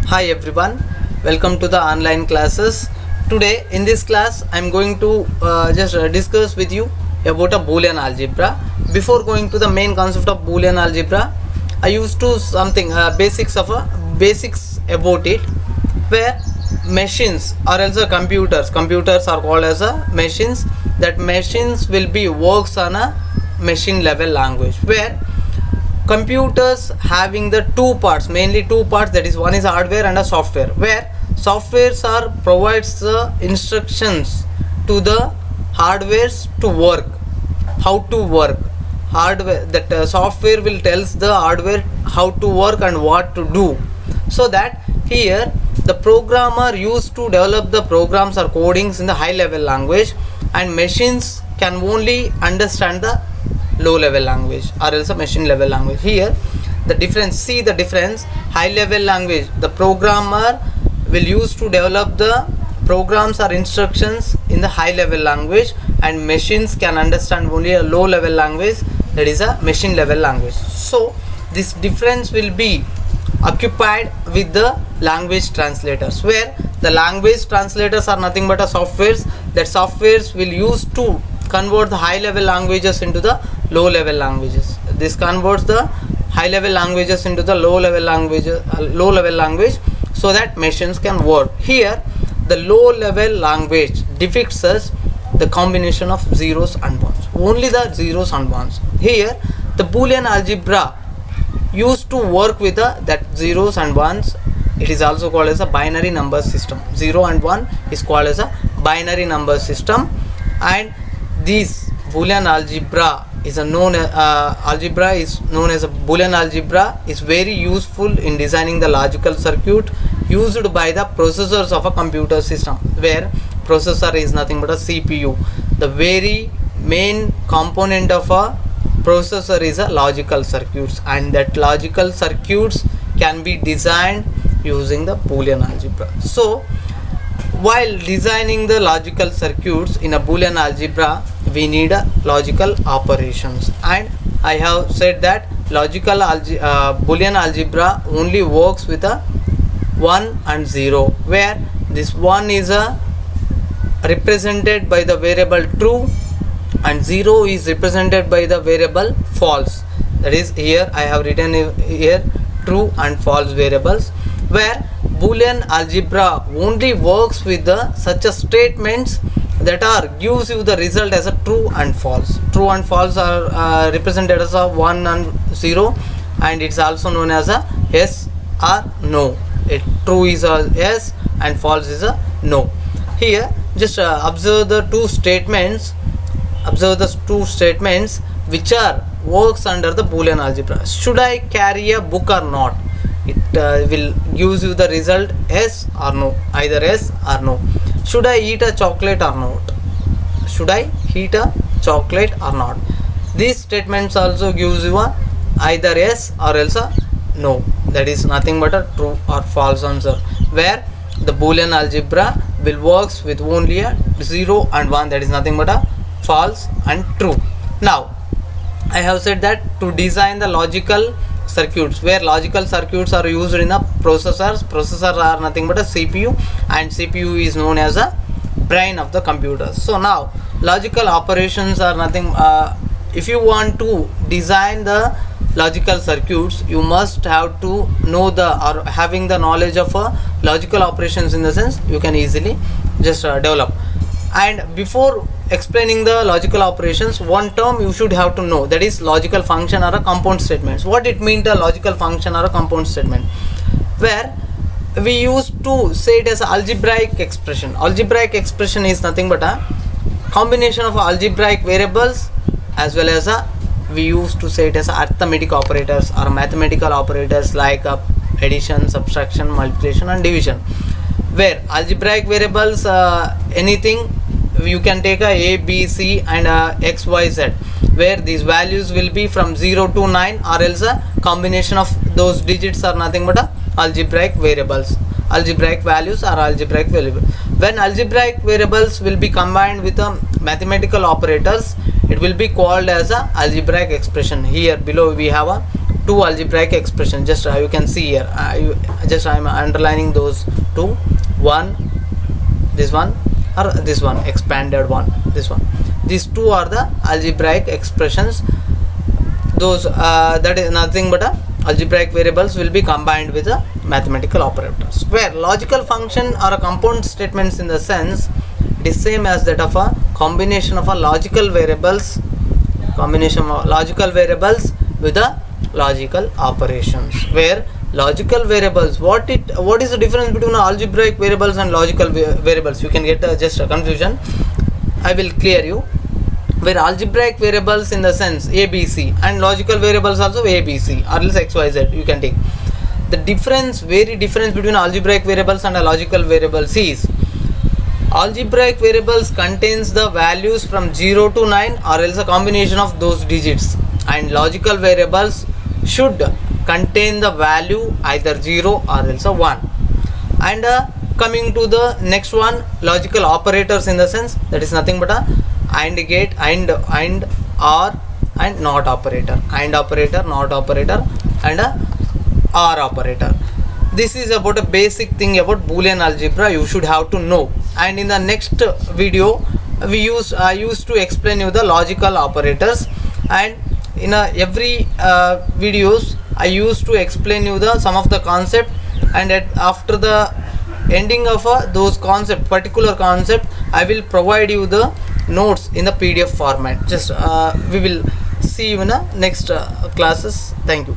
Hi everyone, welcome to the online classes. Today in this class I am going to just discuss with you about a Boolean algebra. Before going to the main concept of Boolean algebra, I used to something basics about it, where machines or also computers are called as a machines. That machines will be works on a machine level language, where computers having the mainly two parts, that is one is hardware and a software, where softwares are provides the instructions to the hardwares to work, how to work. Hardware that software will tells the hardware how to work and what to do, so that here the programmer used to develop the programs or codings in the high level language, and machines can only understand the low level language or else a machine level language. Here the difference, see the difference. High level language, the programmer will use to develop the programs or instructions in the high level language, and machines can understand only a low level language, that is a machine level language. So this difference will be occupied with the language translators, where the language translators are nothing but a softwares. That softwares will use to convert the high level languages into the low level languages. This converts the high level languages into the low level language, so that machines can work. Here the low level language depicts us the combination of zeros and ones, only the zeros and ones. Here the Boolean algebra used to work with that zeros and ones. It is also called as a binary number system. 0 and 1 is called as a binary number system, and this Boolean algebra is known as a Boolean algebra is very useful in designing the logical circuit used by the processors of a computer system, where processor is nothing but a CPU. The very main component of a processor is a logical circuits, and that logical circuits can be designed using the Boolean algebra. So while designing the logical circuits in a Boolean algebra, we need a logical operations, and I have said that Boolean algebra only works with a 1 and 0, where this 1 is represented by the variable true and 0 is represented by the variable false. That is, here I have written here true and false variables, where Boolean algebra only works with such a statements that gives you the result as a true and false. True and false are represented as a 1 and 0, and it's also known as a yes or no. True is a yes and false is a no. Here just observe the two statements which are works under the Boolean algebra. Should I carry a book or not? It will gives you the result yes or no, either yes or no. Should I eat a chocolate or not? Should I eat a chocolate or not? These statements also gives you either yes or else a no. That is nothing but a true or false answer, where the Boolean algebra will works with only a 0 and 1, that is nothing but a false and true. Now I have said that to design the logical circuits, where logical circuits are used in the processors are nothing but a CPU, and CPU is known as a brain of the computer. So now logical operations are nothing, if you want to design the logical circuits, you must have to know having the knowledge of logical operations, in the sense you can easily just develop. And before explaining the logical operations, one term you should have to know, that is logical function or a compound statements. What it means, a logical function or a compound statement, where we used to say it as algebraic expression. Algebraic expression is nothing but a combination of algebraic variables, as well as we used to say it as arithmetic operators or mathematical operators like addition, subtraction, multiplication and division. Where algebraic variables, anything you can take a B, C and X, Y, Z, where these values will be from 0 to 9, or else a combination of those digits are nothing but algebraic variables. Algebraic values are algebraic variables. When algebraic variables will be combined with mathematical operators, it will be called as a algebraic expression. Here below we have two algebraic expressions. Just you can see here, I'm underlining those two, one, this one, or this one, expanded one, this one. These two are the algebraic expressions. Those that is nothing but algebraic variables will be combined with the mathematical operators, where logical function or a compound statements in the sense it is same as that of a combination of a logical variables with the logical operations, where logical variables, what is the difference between algebraic variables and logical variables? You can get just a confusion. I will clear you. Where algebraic variables in the sense ABC and logical variables also ABC or else XYZ, you can take. The difference between algebraic variables and a logical variables is algebraic variables contains the values from 0 to 9 or else a combination of those digits, and logical variables should contain the value either 0 or else a 1. And coming to the next one, logical operators in the sense that is nothing but a AND gate, and OR and NOT operator, AND operator, NOT operator, and a OR operator. This is about a basic thing about Boolean algebra you should have to know. And in the next video I used to explain you the logical operators, and in every videos I used to explain you the some of the concept, and after the ending of those particular concept, I will provide you the notes in the PDF format. Just we will see you in the next classes. Thank you.